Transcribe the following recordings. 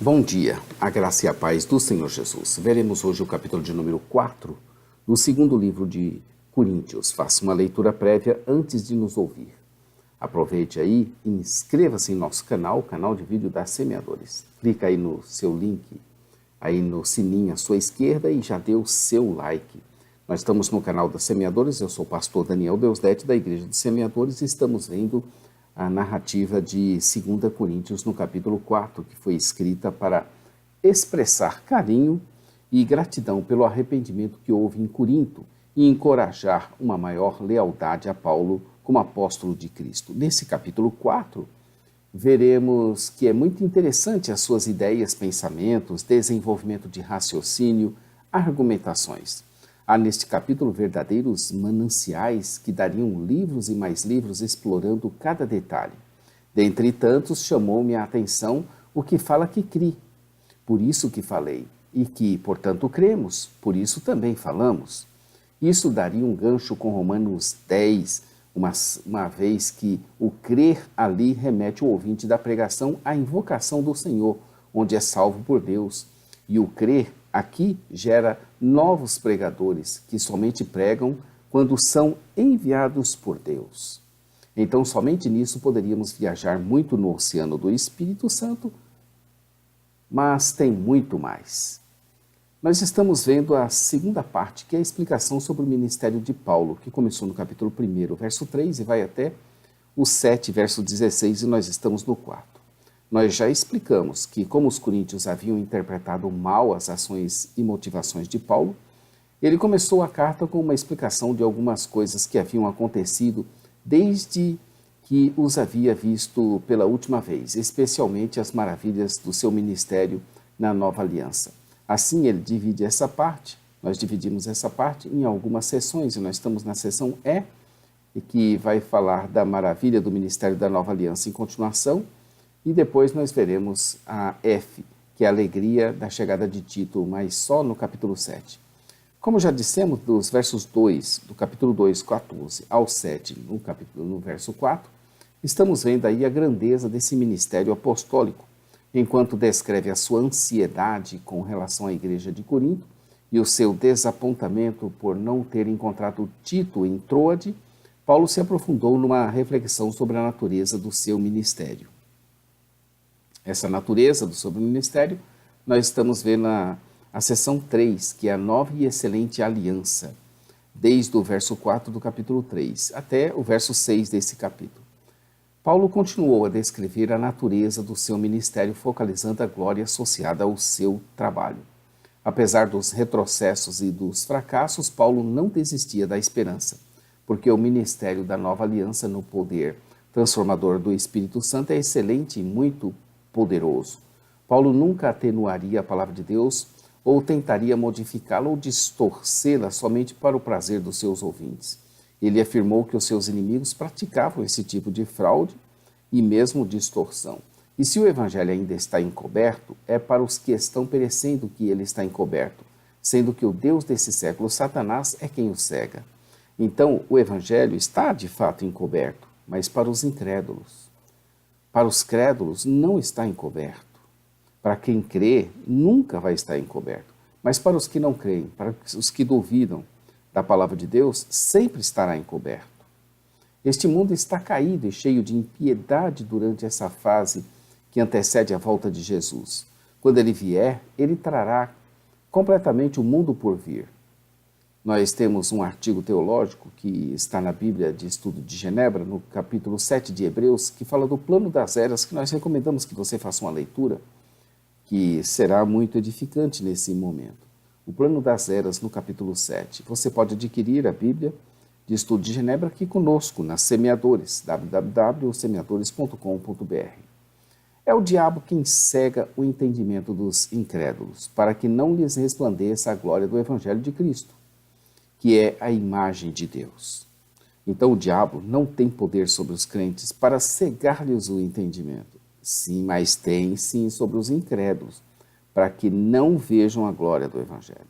Bom dia, a graça e a paz do Senhor Jesus. Veremos hoje o capítulo de número 4 do segundo livro de Coríntios. Faça uma leitura prévia antes de nos ouvir. Aproveite aí e inscreva-se em nosso canal, o canal de vídeo da Semeadores. Clica aí no seu link, aí no sininho à sua esquerda e já dê o seu like. Nós estamos no canal da Semeadores, eu sou o pastor Daniel Deusdete da Igreja dos Semeadores e estamos vendo a narrativa de 2 Coríntios no capítulo 4, que foi escrita para expressar carinho e gratidão pelo arrependimento que houve em Corinto e encorajar uma maior lealdade a Paulo como apóstolo de Cristo. Nesse capítulo 4, veremos que é muito interessante as suas ideias, pensamentos, desenvolvimento de raciocínio, argumentações. Há neste capítulo verdadeiros mananciais que dariam livros e mais livros explorando cada detalhe. Dentre tantos, chamou-me a atenção o que fala que crie, por isso que falei, e que, portanto, cremos, por isso também falamos. Isso daria um gancho com Romanos 10, uma vez que o crer ali remete o ouvinte da pregação à invocação do Senhor, onde é salvo por Deus, e o crer aqui gera novos pregadores que somente pregam quando são enviados por Deus. Então, somente nisso poderíamos viajar muito no oceano do Espírito Santo, mas tem muito mais. Nós estamos vendo a segunda parte, que é a explicação sobre o ministério de Paulo, que começou no capítulo 1, verso 3, e vai até o 7, verso 16, e nós estamos no 4. Nós já explicamos que, como os coríntios haviam interpretado mal as ações e motivações de Paulo, ele começou a carta com uma explicação de algumas coisas que haviam acontecido desde que os havia visto pela última vez, especialmente as maravilhas do seu ministério na nova aliança. Assim, ele divide essa parte, nós dividimos essa parte em algumas sessões, e nós estamos na sessão E, que vai falar da maravilha do ministério da nova aliança em continuação, e depois nós veremos a F, que é a alegria da chegada de Tito, mas só no capítulo 7. Como já dissemos, dos versos 2, do capítulo 2, 14, ao 7, no verso 4, estamos vendo aí a grandeza desse ministério apostólico, enquanto descreve a sua ansiedade com relação à igreja de Corinto e o seu desapontamento por não ter encontrado Tito em Troade. Paulo se aprofundou numa reflexão sobre a natureza do seu ministério. Essa natureza do seu ministério, nós estamos vendo a seção 3, que é a nova e excelente aliança, desde o verso 4 do capítulo 3 até o verso 6 desse capítulo. Paulo continuou a descrever a natureza do seu ministério, focalizando a glória associada ao seu trabalho. Apesar dos retrocessos e dos fracassos, Paulo não desistia da esperança, porque o ministério da nova aliança no poder transformador do Espírito Santo é excelente e muito poderoso. Paulo nunca atenuaria a palavra de Deus ou tentaria modificá-la ou distorcê-la somente para o prazer dos seus ouvintes. Ele afirmou que os seus inimigos praticavam esse tipo de fraude e mesmo distorção. E se o evangelho ainda está encoberto, é para os que estão perecendo que ele está encoberto, sendo que o Deus desse século, Satanás, é quem o cega. Então, o evangelho está de fato encoberto, mas para os incrédulos. Para os crédulos não está encoberto. Para quem crê, nunca vai estar encoberto. Mas para os que não creem, para os que duvidam da palavra de Deus, sempre estará encoberto. Este mundo está caído e cheio de impiedade durante essa fase que antecede a volta de Jesus. Quando ele vier, ele trará completamente o mundo por vir. Nós temos um artigo teológico que está na Bíblia de Estudo de Genebra, no capítulo 7 de Hebreus, que fala do plano das eras, que nós recomendamos que você faça uma leitura, que será muito edificante nesse momento. O plano das eras, no capítulo 7. Você pode adquirir a Bíblia de Estudo de Genebra aqui conosco, nas Semeadores, www.semeadores.com.br. É o diabo quem cega o entendimento dos incrédulos, para que não lhes resplandeça a glória do Evangelho de Cristo, que é a imagem de Deus. Então o diabo não tem poder sobre os crentes para cegar-lhes o entendimento. Sim, mas tem sim sobre os incrédulos, para que não vejam a glória do Evangelho.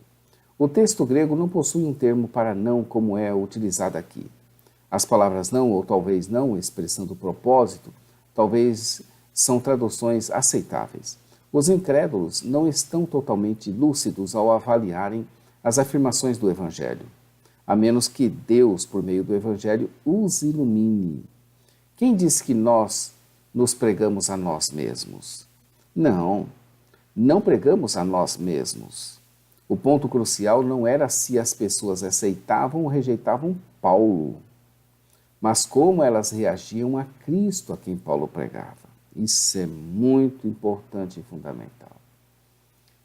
O texto grego não possui um termo para não como é utilizado aqui. As palavras não, ou talvez não, expressando propósito, talvez são traduções aceitáveis. Os incrédulos não estão totalmente lúcidos ao avaliarem as afirmações do Evangelho, a menos que Deus, por meio do Evangelho, os ilumine. Quem diz que nós nos pregamos a nós mesmos? Não pregamos a nós mesmos. O ponto crucial não era se as pessoas aceitavam ou rejeitavam Paulo, mas como elas reagiam a Cristo a quem Paulo pregava. Isso é muito importante e fundamental.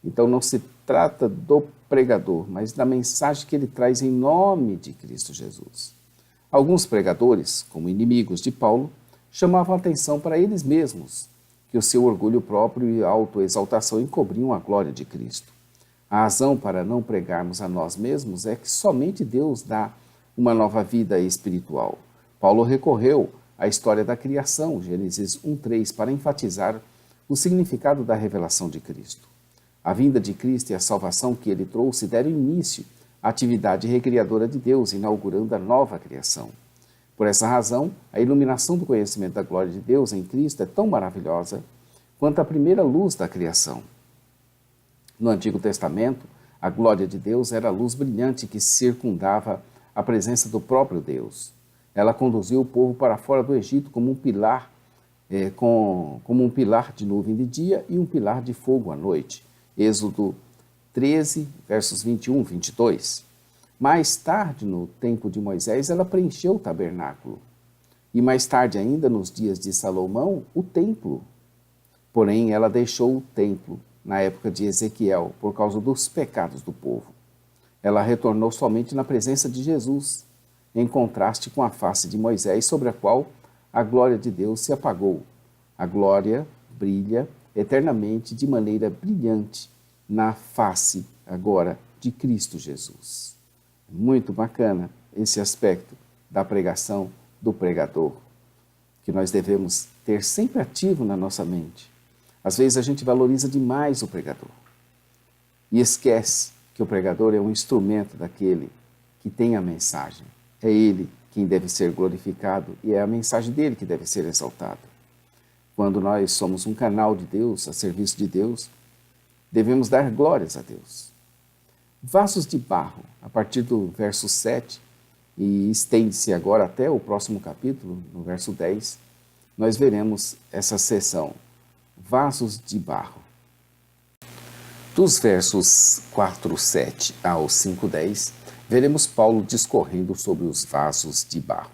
Então não se trata do pregador, mas da mensagem que ele traz em nome de Cristo Jesus. Alguns pregadores, como inimigos de Paulo, chamavam a atenção para eles mesmos, que o seu orgulho próprio e autoexaltação encobriam a glória de Cristo. A razão para não pregarmos a nós mesmos é que somente Deus dá uma nova vida espiritual. Paulo recorreu à história da criação, Gênesis 1:3, para enfatizar o significado da revelação de Cristo. A vinda de Cristo e a salvação que ele trouxe deram início à atividade recriadora de Deus, inaugurando a nova criação. Por essa razão, a iluminação do conhecimento da glória de Deus em Cristo é tão maravilhosa quanto a primeira luz da criação. No Antigo Testamento, a glória de Deus era a luz brilhante que circundava a presença do próprio Deus. Ela conduziu o povo para fora do Egito como um pilar, como um pilar de nuvem de dia e um pilar de fogo à noite. Êxodo 13, versos 21 e 22. Mais tarde, no tempo de Moisés, ela preencheu o tabernáculo. E mais tarde ainda, nos dias de Salomão, o templo. Porém, ela deixou o templo na época de Ezequiel, por causa dos pecados do povo. Ela retornou somente na presença de Jesus, em contraste com a face de Moisés, sobre a qual a glória de Deus se apagou. A glória brilha eternamente de maneira brilhante na face, agora, de Cristo Jesus. Muito bacana esse aspecto da pregação do pregador, que nós devemos ter sempre ativo na nossa mente. Às vezes a gente valoriza demais o pregador e esquece que o pregador é um instrumento daquele que tem a mensagem. É ele quem deve ser glorificado e é a mensagem dele que deve ser exaltada. Quando nós somos um canal de Deus, a serviço de Deus, devemos dar glórias a Deus. Vasos de barro, a partir do verso 7, e estende-se agora até o próximo capítulo, no verso 10, nós veremos essa seção, vasos de barro. Dos versos 4:7 ao 5:10, veremos Paulo discorrendo sobre os vasos de barro.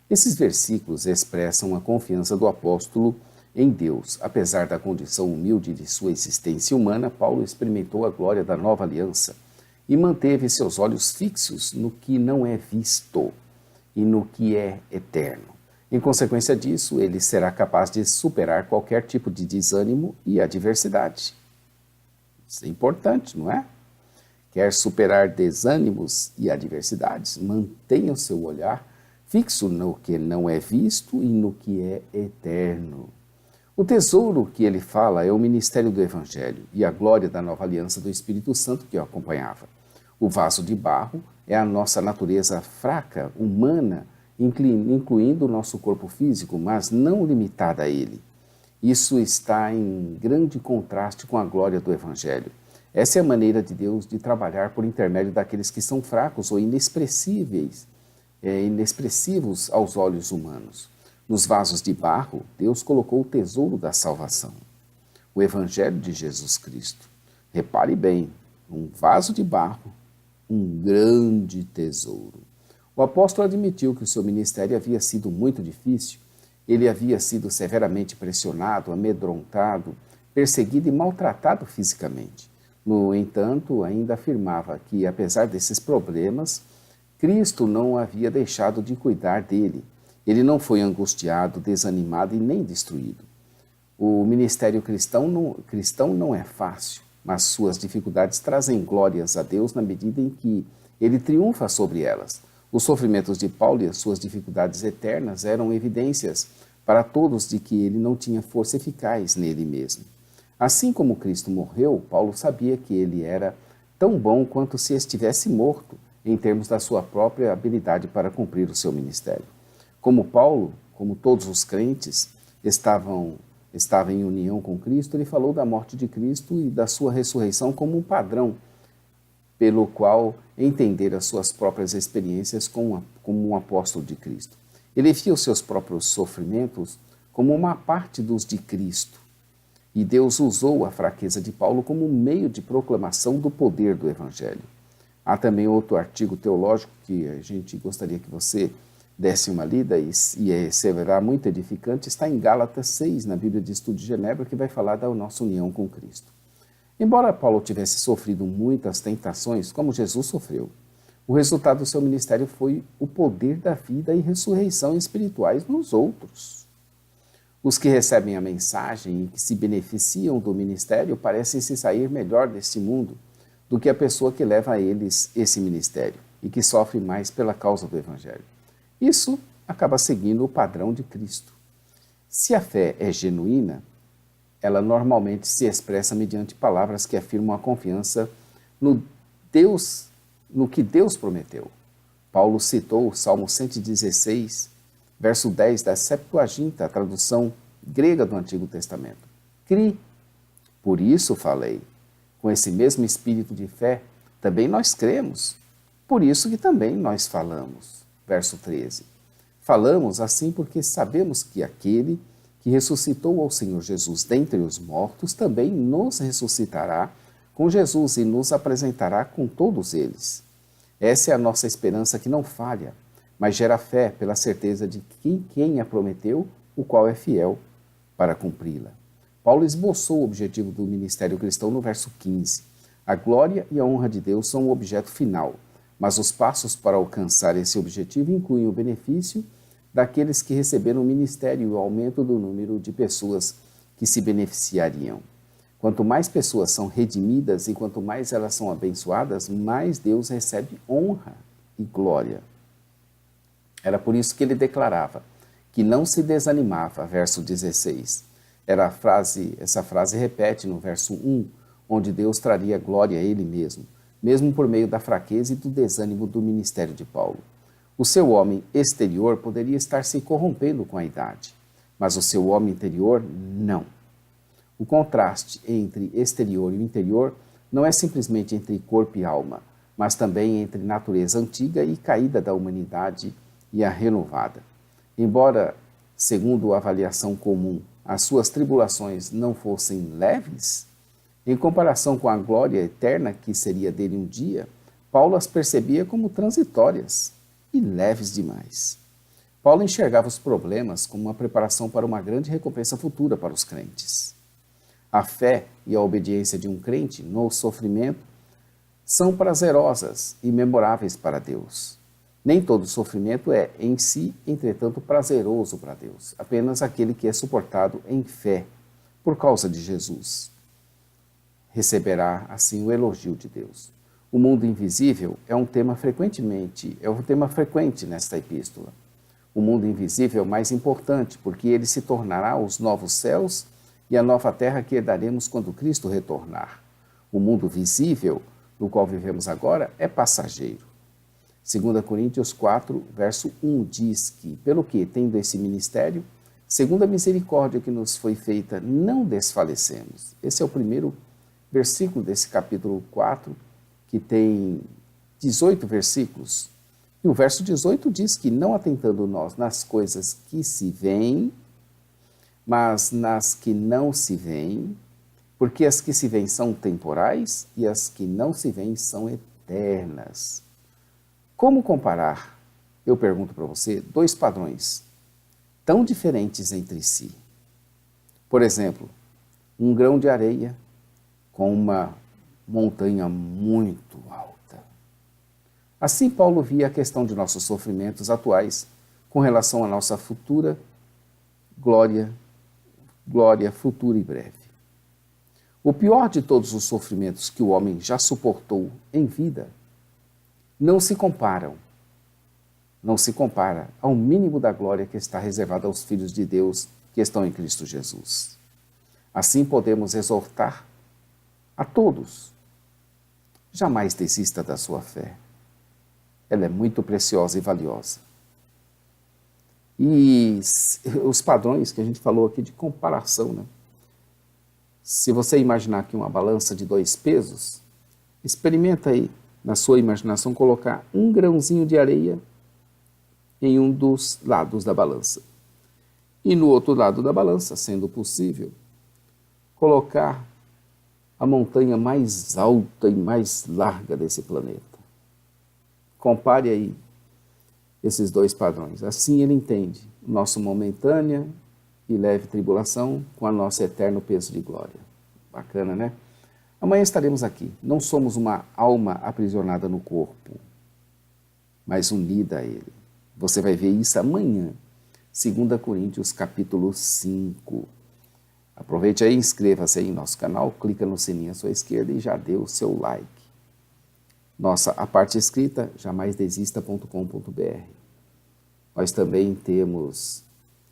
Esses versículos expressam a confiança do apóstolo em Deus. Apesar da condição humilde de sua existência humana, Paulo experimentou a glória da nova aliança e manteve seus olhos fixos no que não é visto e no que é eterno. Em consequência disso, ele será capaz de superar qualquer tipo de desânimo e adversidade. Isso é importante, não é? Quer superar desânimos e adversidades? Mantenha o seu olhar fixo no que não é visto e no que é eterno. O tesouro que ele fala é o ministério do Evangelho e a glória da nova aliança do Espírito Santo que o acompanhava. O vaso de barro é a nossa natureza fraca, humana, incluindo o nosso corpo físico, mas não limitada a ele. Isso está em grande contraste com a glória do Evangelho. Essa é a maneira de Deus de trabalhar por intermédio daqueles que são fracos ou inexpressivos aos olhos humanos. Nos vasos de barro, Deus colocou o tesouro da salvação, o Evangelho de Jesus Cristo. Repare bem, um vaso de barro, um grande tesouro. O apóstolo admitiu que o seu ministério havia sido muito difícil. Ele havia sido severamente pressionado, amedrontado, perseguido e maltratado fisicamente. No entanto, ainda afirmava que, apesar desses problemas, Cristo não havia deixado de cuidar dele. Ele não foi angustiado, desanimado e nem destruído. O ministério cristão não é fácil, mas suas dificuldades trazem glórias a Deus na medida em que ele triunfa sobre elas. Os sofrimentos de Paulo e as suas dificuldades eternas eram evidências para todos de que ele não tinha força eficaz nele mesmo. Assim como Cristo morreu, Paulo sabia que ele era tão bom quanto se estivesse morto, em termos da sua própria habilidade para cumprir o seu ministério. Como Paulo, como todos os crentes, estavam estava em união com Cristo, ele falou da morte de Cristo e da sua ressurreição como um padrão pelo qual entender as suas próprias experiências como um apóstolo de Cristo. Ele via os seus próprios sofrimentos como uma parte dos de Cristo. E Deus usou a fraqueza de Paulo como um meio de proclamação do poder do Evangelho. Há também outro artigo teológico que a gente gostaria que você desse uma lida e será muito edificante, está em Gálatas 6, na Bíblia de Estudo de Genebra, que vai falar da nossa união com Cristo. Embora Paulo tivesse sofrido muitas tentações, como Jesus sofreu, o resultado do seu ministério foi o poder da vida e ressurreição espirituais nos outros. Os que recebem a mensagem e que se beneficiam do ministério parecem se sair melhor deste mundo do que a pessoa que leva a eles esse ministério e que sofre mais pela causa do Evangelho. Isso acaba seguindo o padrão de Cristo. Se a fé é genuína, ela normalmente se expressa mediante palavras que afirmam a confiança no que Deus prometeu. Paulo citou o Salmo 116, verso 10 da Septuaginta, a tradução grega do Antigo Testamento. Cri, por isso falei. Com esse mesmo espírito de fé, também nós cremos. Por isso que também nós falamos. Verso 13. Falamos assim porque sabemos que aquele que ressuscitou ao Senhor Jesus dentre os mortos também nos ressuscitará com Jesus e nos apresentará com todos eles. Essa é a nossa esperança que não falha, mas gera fé pela certeza de que quem a prometeu, o qual é fiel para cumpri-la. Paulo esboçou o objetivo do ministério cristão no verso 15. A glória e a honra de Deus são o objeto final, mas os passos para alcançar esse objetivo incluem o benefício daqueles que receberam o ministério e o aumento do número de pessoas que se beneficiariam. Quanto mais pessoas são redimidas e quanto mais elas são abençoadas, mais Deus recebe honra e glória. Era por isso que ele declarava que não se desanimava, verso 16. Essa frase repete no verso 1, onde Deus traria glória a ele mesmo por meio da fraqueza e do desânimo do ministério de Paulo. O seu homem exterior poderia estar se corrompendo com a idade, mas o seu homem interior, não. O contraste entre exterior e interior não é simplesmente entre corpo e alma, mas também entre natureza antiga e caída da humanidade e a renovada. Embora, segundo a avaliação comum, as suas tribulações não fossem leves, em comparação com a glória eterna que seria dele um dia, Paulo as percebia como transitórias e leves demais. Paulo enxergava os problemas como uma preparação para uma grande recompensa futura para os crentes. A fé e a obediência de um crente no sofrimento são prazerosas e memoráveis para Deus. Nem todo sofrimento é, em si, entretanto, prazeroso para Deus. Apenas aquele que é suportado em fé, por causa de Jesus, receberá, assim, o elogio de Deus. O mundo invisível é um tema frequente nesta epístola. O mundo invisível é o mais importante, porque ele se tornará os novos céus e a nova terra que herdaremos quando Cristo retornar. O mundo visível, no qual vivemos agora, é passageiro. 2 Coríntios 4, verso 1 diz que, pelo que, tendo esse ministério, segundo a misericórdia que nos foi feita, não desfalecemos. Esse é o primeiro versículo desse capítulo 4, que tem 18 versículos. E o verso 18 diz que, não atentando nós nas coisas que se veem, mas nas que não se veem, porque as que se veem são temporais e as que não se veem são eternas. Como comparar, eu pergunto para você, dois padrões tão diferentes entre si? Por exemplo, um grão de areia com uma montanha muito alta. Assim, Paulo via a questão de nossos sofrimentos atuais com relação à nossa futura glória futura e breve. O pior de todos os sofrimentos que o homem já suportou em vida não se compara ao mínimo da glória que está reservada aos filhos de Deus que estão em Cristo Jesus. Assim podemos exortar a todos: jamais desista da sua fé. Ela é muito preciosa e valiosa. E os padrões que a gente falou aqui de comparação, né? Se você imaginar aqui uma balança de 2 pesos, experimenta aí, na sua imaginação, colocar um grãozinho de areia em um dos lados da balança. E no outro lado da balança, sendo possível, colocar a montanha mais alta e mais larga desse planeta. Compare aí esses 2 padrões. Assim ele entende o nosso momentânea e leve tribulação com a nossa eterno peso de glória. Bacana, né? Amanhã estaremos aqui. Não somos uma alma aprisionada no corpo, mas unida a ele. Você vai ver isso amanhã, 2 Coríntios capítulo 5. Aproveite aí, inscreva-se aí em nosso canal, clica no sininho à sua esquerda e já dê o seu like. A parte escrita, jamaisdesista.com.br. Nós também temos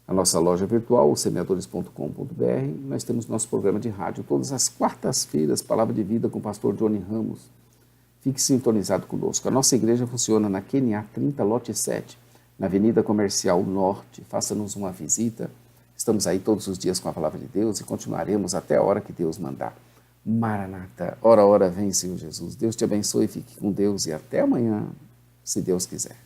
a nossa loja virtual, semeadores.com.br. Nós temos nosso programa de rádio todas as quartas-feiras, Palavra de Vida com o pastor Johnny Ramos. Fique sintonizado conosco. A nossa igreja funciona na QNA 30, lote 7, na Avenida Comercial Norte. Faça-nos uma visita. Estamos aí todos os dias com a Palavra de Deus e continuaremos até a hora que Deus mandar. Maranata, ora, ora, vem, Senhor Jesus. Deus te abençoe, fique com Deus e até amanhã, se Deus quiser.